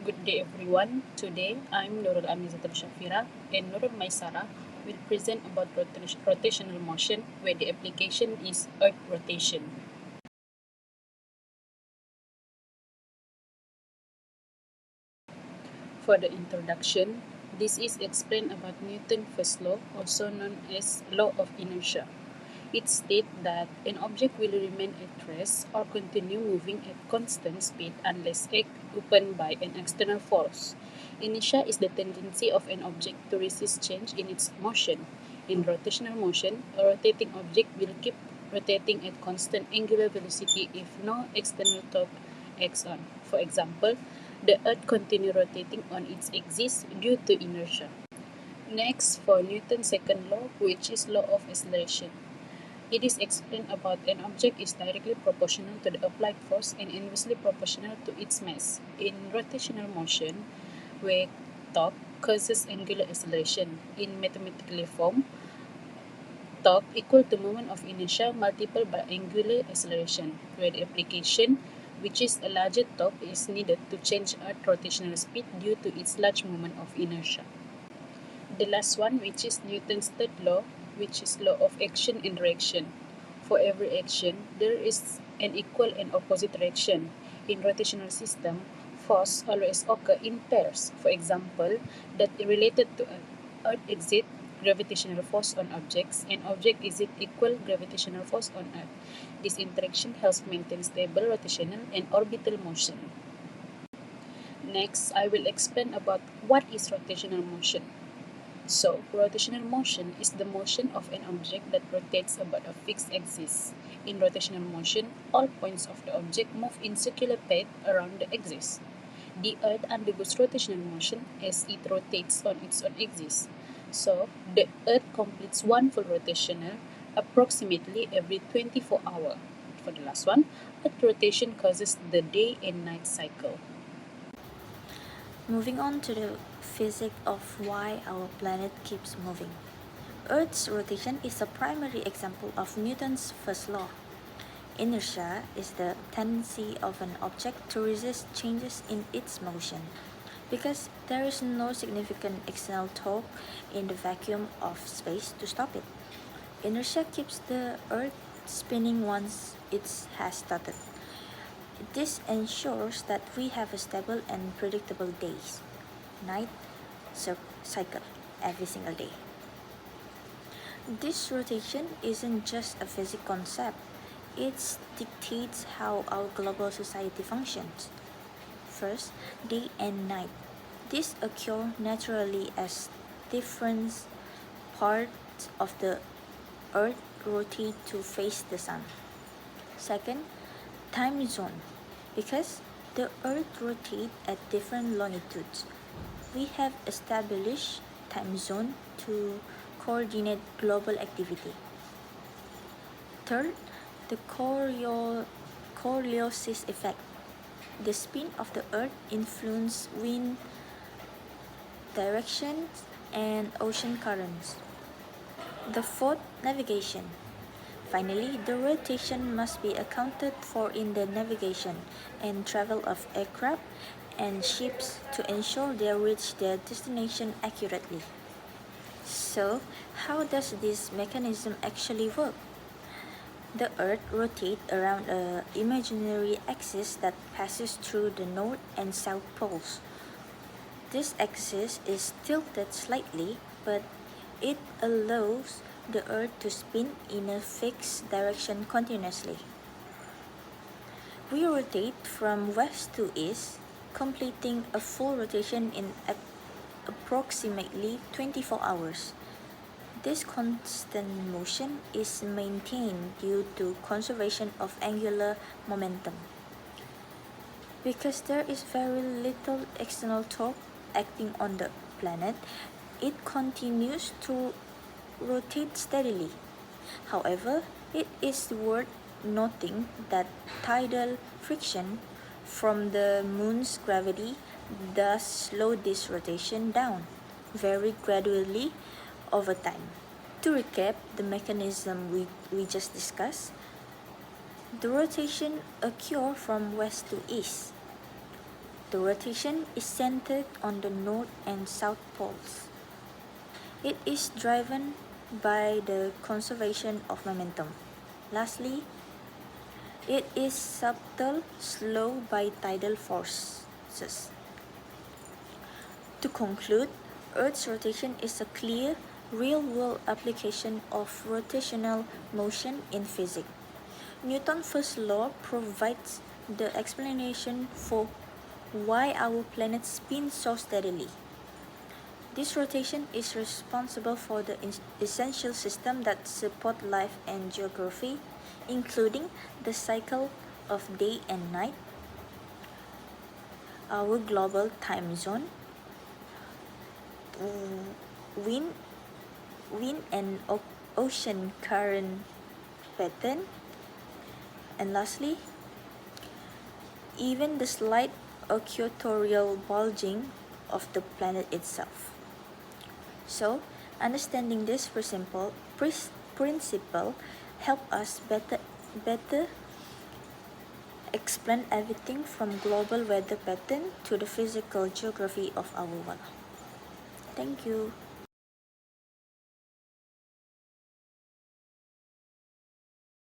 Good day everyone. Today I'm Nurul Amizatul Shafira and Nurul Maisara will present about rotational motion where the application is earth rotation. For the introduction, this is explained about Newton's first law, also known as law of inertia. It states that an object will remain at rest or continue moving at constant speed unless opened by an external force. Inertia is the tendency of an object to resist change in its motion. In rotational motion, a rotating object will keep rotating at constant angular velocity if no external torque acts on. For example, the Earth continues rotating on its axis due to inertia. Next, for Newton's second law, which is law of acceleration. It is explained about an object is directly proportional to the applied force and inversely proportional to its mass. In rotational motion, where torque causes angular acceleration. In mathematical form, torque equal to moment of inertia multiplied by angular acceleration, where the application, which is a larger torque, is needed to change Earth's rotational speed due to its large moment of inertia. The last one, which is Newton's third law, which is law of action and reaction. For every action, there is an equal and opposite reaction. In rotational system, force always occur in pairs. For example, that related to Earth exert gravitational force on objects and object exert equal gravitational force on Earth. This interaction helps maintain stable rotational and orbital motion. Next, I will explain about what is rotational motion. So, rotational motion is the motion of an object that rotates about a fixed axis. In rotational motion, all points of the object move in circular path around the axis. The Earth undergoes rotational motion as it rotates on its own axis. So, the Earth completes one full rotational approximately every 24 hours. For the last one, Earth rotation causes the day and night cycle. Moving on to the physics of why our planet keeps moving. Earth's rotation is a primary example of Newton's first law. Inertia is the tendency of an object to resist changes in its motion. Because there is no significant external torque in the vacuum of space to stop it. Inertia keeps the Earth spinning once it has started. This ensures that we have a stable and predictable days, night cycle every single day. This rotation isn't just a physics concept, it dictates how our global society functions. First, day and night. These occur naturally as different parts of the Earth rotate to face the sun. Second, time zone. Because the Earth rotates at different longitudes, we have established time zone to coordinate global activity. Third, the Coriolis effect. The spin of the Earth influences wind directions and ocean currents. The fourth, navigation. Finally, the rotation must be accounted for in the navigation and travel of aircraft and ships to ensure they reach their destination accurately. So, how does this mechanism actually work? The Earth rotates around an imaginary axis that passes through the North and South poles. This axis is tilted slightly, but it allows the Earth to spin in a fixed direction continuously. We rotate from west to east, completing a full rotation in approximately 24 hours. This constant motion is maintained due to conservation of angular momentum. Because there is very little external torque acting on the planet, it continues to rotate steadily. However, it is worth noting that tidal friction from the moon's gravity does slow this rotation down very gradually over time. To recap the mechanism we just discussed, the rotation occurs from west to east. The rotation is centered on the north and south poles. It is driven by the conservation of momentum. Lastly, it is subtle, slow by tidal forces. To conclude, Earth's rotation is a clear, real-world application of rotational motion in physics. Newton's first law provides the explanation for why our planet spins so steadily. This rotation is responsible for the essential systems that support life and geography, including the cycle of day and night, our global time zone, wind, wind and ocean current pattern, and lastly, even the slight equatorial bulging of the planet itself. So, understanding this principle help us better explain everything from global weather pattern to the physical geography of our world. Thank you.